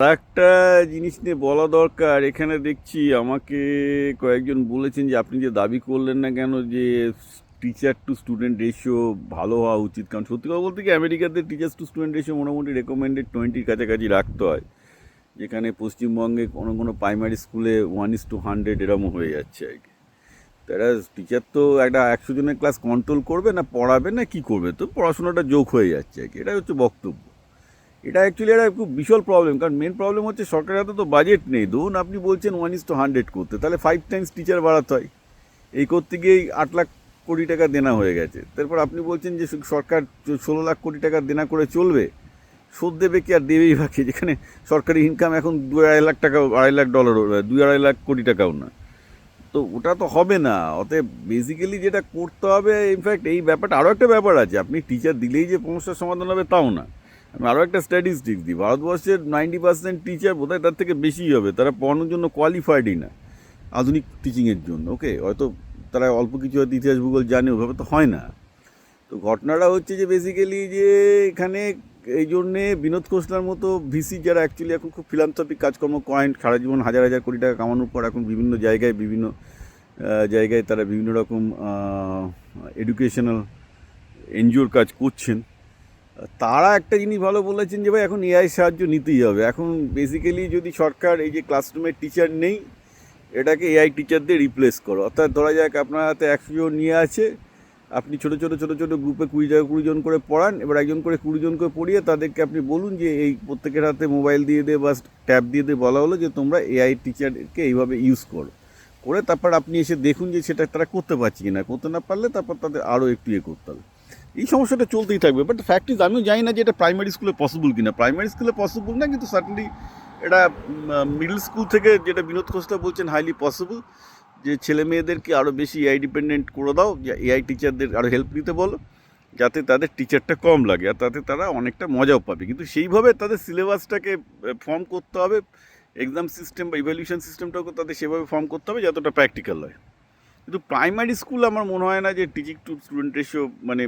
আরেকটা জিনিস নিয়ে বলা দরকার, এখানে দেখছি আমাকে কয়েকজন বলেছেন যে আপনি যে দাবি করলেন না কেন যে টিচার টু স্টুডেন্ট রেশিও ভালো হওয়া উচিত, কারণ সত্যি কথা বলতে কি আমেরিকাতে টিচার্স টু স্টুডেন্ট রেশিও মোটামুটি রেকমেন্ডেড 20-র কাছাকাছি রাখতে হয়, যেখানে পশ্চিমবঙ্গে কোনো কোনো প্রাইমারি স্কুলে 1:100 এরম হয়ে যাচ্ছে আর কি। তারা টিচার তো একটা 100 জনের ক্লাস কন্ট্রোল করবে না, পড়াবে না, কি করবে, তো পড়াশোনাটা যোগ হয়ে যাচ্ছে আর কি, এটাই হচ্ছে বক্তব্য। এটা অ্যাকচুয়ালি একটা খুব বিশাল প্রবলেম, কারণ মেন প্রবলেম হচ্ছে সরকারের হাতে তো বাজেট নেই। ধরুন আপনি বলছেন 1:100 করতে, তাহলে 5 টাইমস টিচার বাড়াতে হয়। এই করতে গিয়েই 8 লাখ কোটি টাকা দেনা হয়ে গেছে। তারপর আপনি বলছেন যে সরকার 16 লাখ কোটি টাকা দেনা করে চলবে, শোধ দেবে কি আর দেবেই বাকি, যেখানে সরকারি ইনকাম এখন 2-2.5 লাখ টাকা, $2.5 লাখ, 2-2.5 লাখ কোটি টাকাও না। তো ওটা তো হবে না। অতএব বেসিক্যালি যেটা করতে হবে, ইনফ্যাক্ট এই ব্যাপারটা আরও একটা ব্যাপার আছে, আপনি টিচার দিলেই যে সমস্যার সমাধান হবে তাও না। আমি আরও একটা স্ট্যাটিস্টিক্স দিই, ভারতবর্ষের 90% টিচার বোধহয় তার থেকে বেশিই হবে, তারা পড়ানোর জন্য কোয়ালিফাইডই না আধুনিক টিচিংয়ের জন্য। ওকে, হয়তো তারা অল্প কিছু হয়তো ইতিহাস ভূগোল জানে, ওভাবে তো হয় না। তো ঘটনাটা হচ্ছে যে বেসিক্যালি যে এখানে এই জন্যে বিনোদ খোসলার মতো ভিসি যারা অ্যাকচুয়ালি এখন খুব ফিলান্থ্রপিক কাজকর্ম করেন, সারা জীবন হাজার হাজার কোটি টাকা কামানোর পর এখন বিভিন্ন জায়গায় জায়গায় তারা বিভিন্ন রকম এডুকেশনাল এনজিওর কাজ করছেন। তারা একটা জিনিস ভালো বলেছেন যে ভাই এখন এআই সাহায্য নিতেই হবে। এখন বেসিক্যালি যদি সরকার এই যে ক্লাসরুমের টিচার নেই, এটাকে এআই টিচার দিয়ে রিপ্লেস করো। অর্থাৎ ধরা যাক আপনার হাতে 100 জন নিয়ে আছে, আপনি ছোটো ছোটো ছোটো ছোটো গ্রুপে 20 জন করে পড়ান, এবার একজন করে 20 জন করে পড়িয়ে তাদেরকে আপনি বলুন যে এই প্রত্যেকের হাতে মোবাইল দিয়ে দিয়ে বা ট্যাব দিয়ে দিয়ে বলা হলো যে তোমরা এআই টিচারকে এইভাবে ইউজ করো, করে তারপর আপনি এসে দেখুন যে সেটা তারা করতে পারছে কি না, করতে না পারলে তারপর তাদের আরও একটু করতে হবে। এই সমস্যাটা চলতেই থাকবে। বাট ফ্যাক্ট ইজ, আমিও জানি না যে এটা প্রাইমারি স্কুলে পসিবল কিনা। প্রাইমারি স্কুলে পসিবল না, কিন্তু সার্টেনলি এটা মিডল স্কুল থেকে, যেটা বিনোদ খোসলা বলছেন, হাইলি পসিবল। যে ছেলে মেয়েদেরকে আরও বেশি এআই ডিপেন্ডেন্ট করে দাও, যে এআই টিচারদের আরও হেল্প নিতে বলো, যাতে তাদের টিচারটা কম লাগে আর তাতে তারা অনেকটা মজাও পাবে। কিন্তু সেইভাবে তাদের সিলেবাসটাকে ফর্ম করতে হবে, এক্সাম সিস্টেম বা ইভ্যালুয়েশন সিস্টেমটাকে তাদের সেভাবে ফর্ম করতে হবে যতটা প্র্যাকটিক্যাল হয়। কিন্তু প্রাইমারি স্কুল আমার মনে হয় না যে টিচিং টু স্টুডেন্ট রেশিও মানে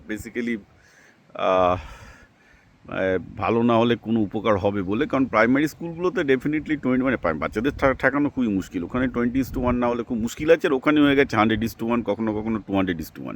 বেসিক্যালি ভালো না হলে কোনো উপকার হবে বলে, কারণ প্রাইমারি স্কুলগুলোতে ডেফিনেটলি 20 মানে বাচ্চাদের ঠেকানো খুবই মুশকিল। ওখানে 20:1 না হলে খুব মুশকিল আছে, আর ওখানে হয়ে গেছে 100:1, কখনো কখনো 200:1।